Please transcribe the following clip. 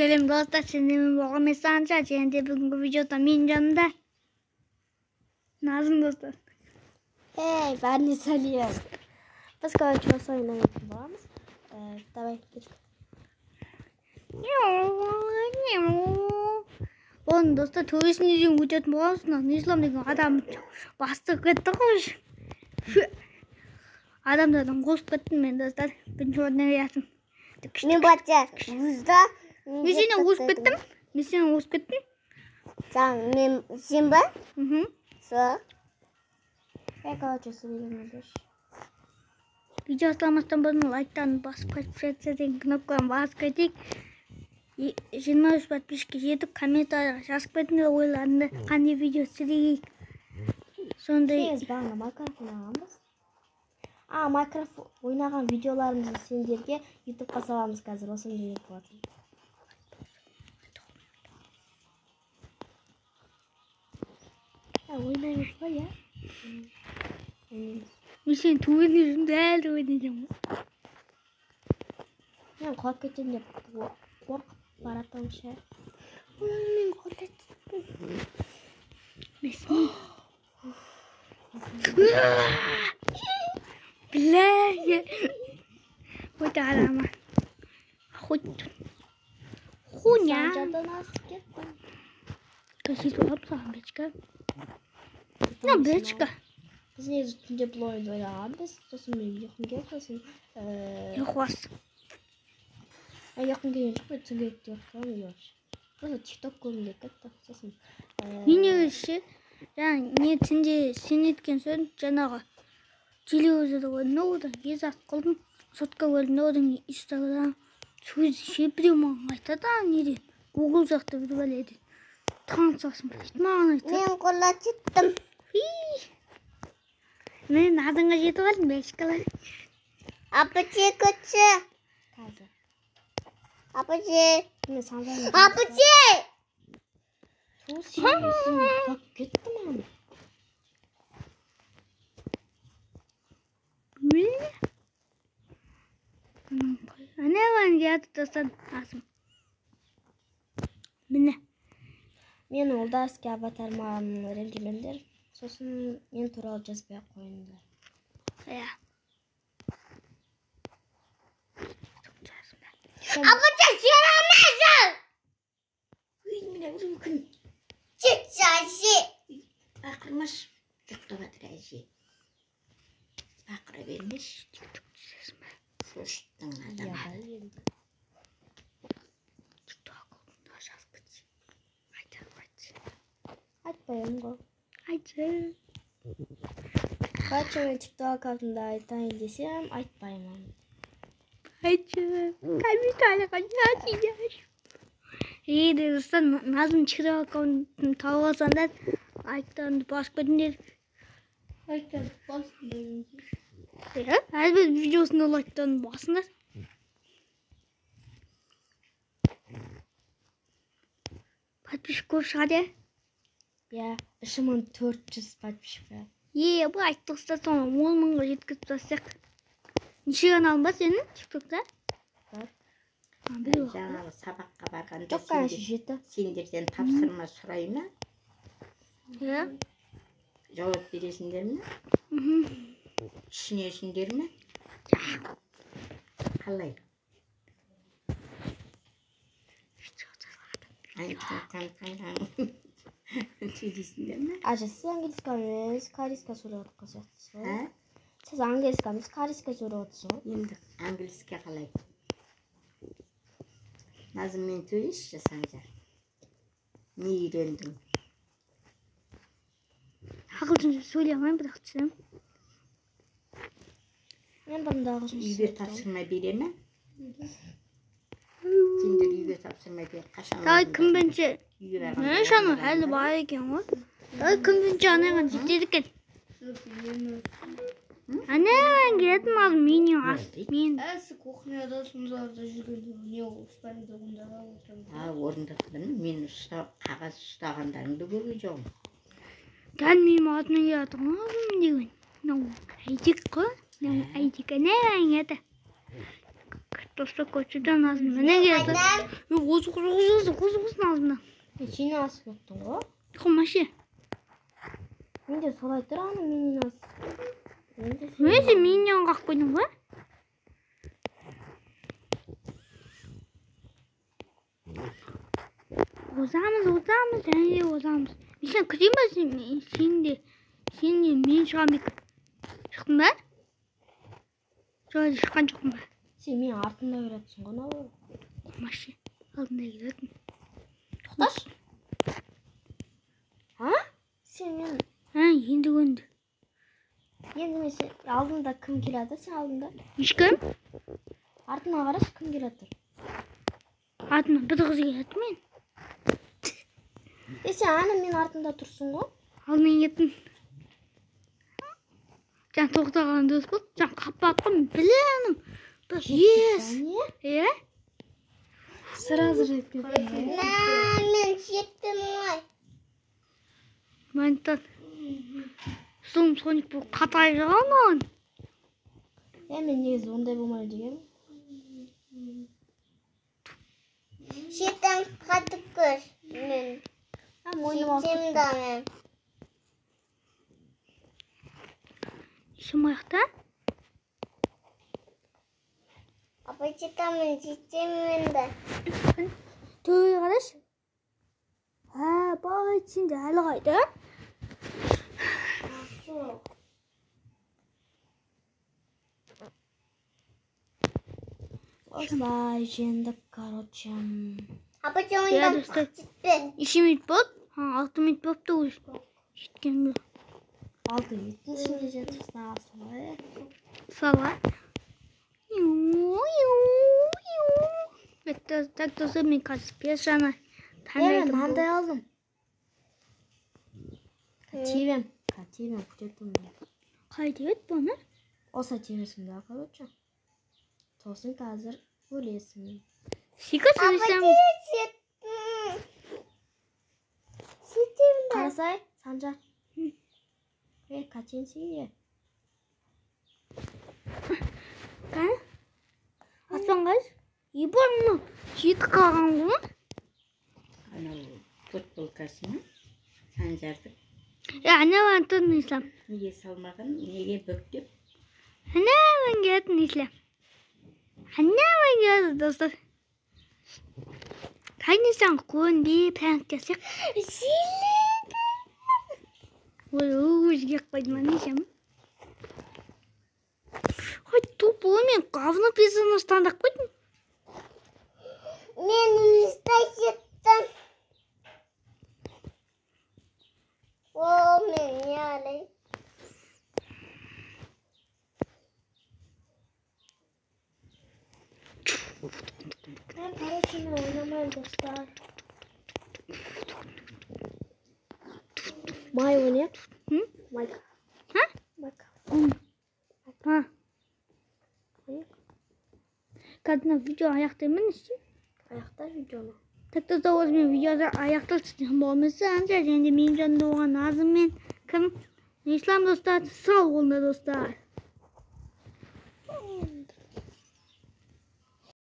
Selam dostlar, şimdi ben mesaj açacağım. Bugünkü videoda benim yanımda Nazım dostlar. Hey, ben Nisal'im. Biz konuşması oynamak varız. Давай. Bon dostlar, turistini izin uçat boğazına. Nizlam деген adam bastık ettik hoş. Adamlardan koşup gittim ben dostlar. Ben şu ne yaptım? Ne bakacağız? Buzda. Ben seni koşup gittim. Ben seni koşup gittim. Sen Simba? Sağ. Ne konuşması bilmiyoruz. Video atlamasdan bana like'tan basıp kaçırsaydın knopkadan basıp kaçtık. 23 подписчикке жетіп комментарий жазып кетіңдер ойларыңды қандай видео түсірейік. Сондай. Biz bana Minecraft oynağımız. Minecraft oynagan videolarımızı sendерге YouTube'ga salamыз қазір. Осыны жіберіп қоятын. Ойнаймыз ба, ya? Мен сенің туын жүзінде әлі ойнайсың ба? Мен құлап кетемін деп қорқып баратам ше. Мен құлап кеттім. Месмен. Бля. Вот алама. Хоть. Хуйня. Санжадан асып кеттім. Какие лапсам, бечка. Ну, бечка. Biz негізі түнде бұл ойынды ойнағанбыз. Сосын мен ұйқым келіп сосын Ұйқас. ұйқым келген жоқ, мен түнде ұйықтағанмын вообще. Просто TikTok көргім келіп кетті. Сосын Мен негізі не түнде сен еткен соң жаңағы телевизорда ойнау одан кезақ қылдым. Сотқа көрдім одан Instagram сөз біреу маған айтады неден Google жақта бір бәледен танысасың біледі маған айтады. мен қола жеттім. Мен адыңа жетіп алдым бешкалар. Апачи көтші. Қазір. Апачи. Мен санжадан. Апачи! Сол сен құлап кетті маған. Ана баған жатып тастадым асым. Міне. Мен олдарский аватар маған ренжімеңдер. Сосын мен туралы жазбай ақ қойыңдар. Ja. Апачи сүйремесің! Үй, міне ұрым күн. Жетші әже. Ақырмаш. Жұқтыға тұр әже. Ақыра бермеш. Шоштың адам. Айтпайым ғой. Айтшы. Қача мен TikTok аккаунтымда айтайын десем, айтпаймын. Айтшы. Комментарийға жазыңдар. Достар, Назым TikTok аккаунтын тауып алсаңдар, лайктарыңды басып кетіңдер. Лайктарды басып кетіңдер. Әрбір видеосында лайктарыңды басыңдар. Подписчик көп шығады. Я 3400 подписчик бар. Бұл айтты ұстасың 10 мыңға жеткізіп тастақ. Неше каналың бар сенің TikTok'та? Бар. Жаңағы сабаққа барғанда сендерден тапсырма сұрай ма? Жауап бересіңдер ме? Түсінесіңдер ме? Қалай? Сіз английский емес, корейский сөйлеп отырған сияқтысыз. Сіз английский емес, корейский сөйлеп отырсыз. Енді английский қалай? Назыммен сөйлесші Санжар. Не үйрендің? Ағылшынша сөйлей алмаймын, бірақ түсінемін. Мен бұрында ағылшынша Үйге сөйлеп тапсырма бере ме? Сендер үйге тапсырма бер. Давай кім бірінші? Мен шаның әлі бар екен ғой. Давай кім бірінші анайған жетеді екен. Анайған келетін алып менен асып. Әсі кухняда сондарда жүргенде не ұстайды онда отырмын. Орында тұрдым. Мен қағаз ұстағандарыңды көрген жоғым. Дәл менің атына келетін алып деген. Әйтек қой. Әйтек анайған еді. Dostlar koçudan ağzına ne geldi? Kozuğuzun ağzına. Сени асып өттүң го. Kumaşı. Мен де солай тұр аны менен асып. Neyse minyon kalk koydum var. Ozamız. Yani ozamız. Sen kırayım mı şimdi? Şimdi min çıkamık. Çıktın ben? Şöyle çıkan çıktım ben. Сен менің артымда беретсің ғой, нау. Kumaşı. Aldığında gidelim. Тоқташы. А? Сен мен Ha şimdi göndü. енді мен сен алдыңда кім келеді? Сен алдыңда. Hiç kim? Артыңа қарашы, кім келе тұр? Ardından bir de kızı geldi mi? Сен ана менің артымда тұрсың ғой. Aldın gittin. Can toқтаған дос бол. Can kapattım bilenim. Yes. Не? Сразу же кетті. Мен жеттім ғой. Манитан. Соң соник бұл қатайғанмын. Мен негізі ондай болмайды дегенмін. Жеттім қатып көз. Мен Мойныма жеттім да мен. İşim ayakta. Апа жеттім мен де. Tövbe kardeş. Ha bak içinde hala kaydı. осылай жеңдік, короче. Апа Ya жойдым dostlar. жеттім. İşim it bol. Ha 6 minut bol da olur. Жеткен bu. Алты еттің ішінде жетіп сынағасы ғой. Сала. Так тоже мне кажется, пешана. Мен мынандай алдым. Тебем күтеттім. Қайда ет бұны? Осы тебесің да, короче. Сосын қазір өлесің. Сика сөйлесем. жеттім. Жеттім да. Қарасай, Санжар. Қачен сүйе. Қане? Аспан қайыз? Ебір мұны жеті қалған ғой? Анау футболкасы ма? Санжардың. Ана ben tutun İslam. Неге салмаған, неге бүктеп? Ana ben geldim İslam. Ana ben geldim dostlar. Hani sen koyun bir prank yapsak? Өзге қойдым нешем. Хой тупо мен говно писано стандақ қойдым. Мен үстай жеттім. О, мен не алай? Мен короче ойнамаймын достар. Май ойнайық. Майка. Ha? Майка. Ha. Kadına video ayaktayım için. Аяқта видеоны. Так да өзімен видеода аяқталсын болмаса анша және мен жанында оған азым мен кім ислам достар сау болыңдар достар.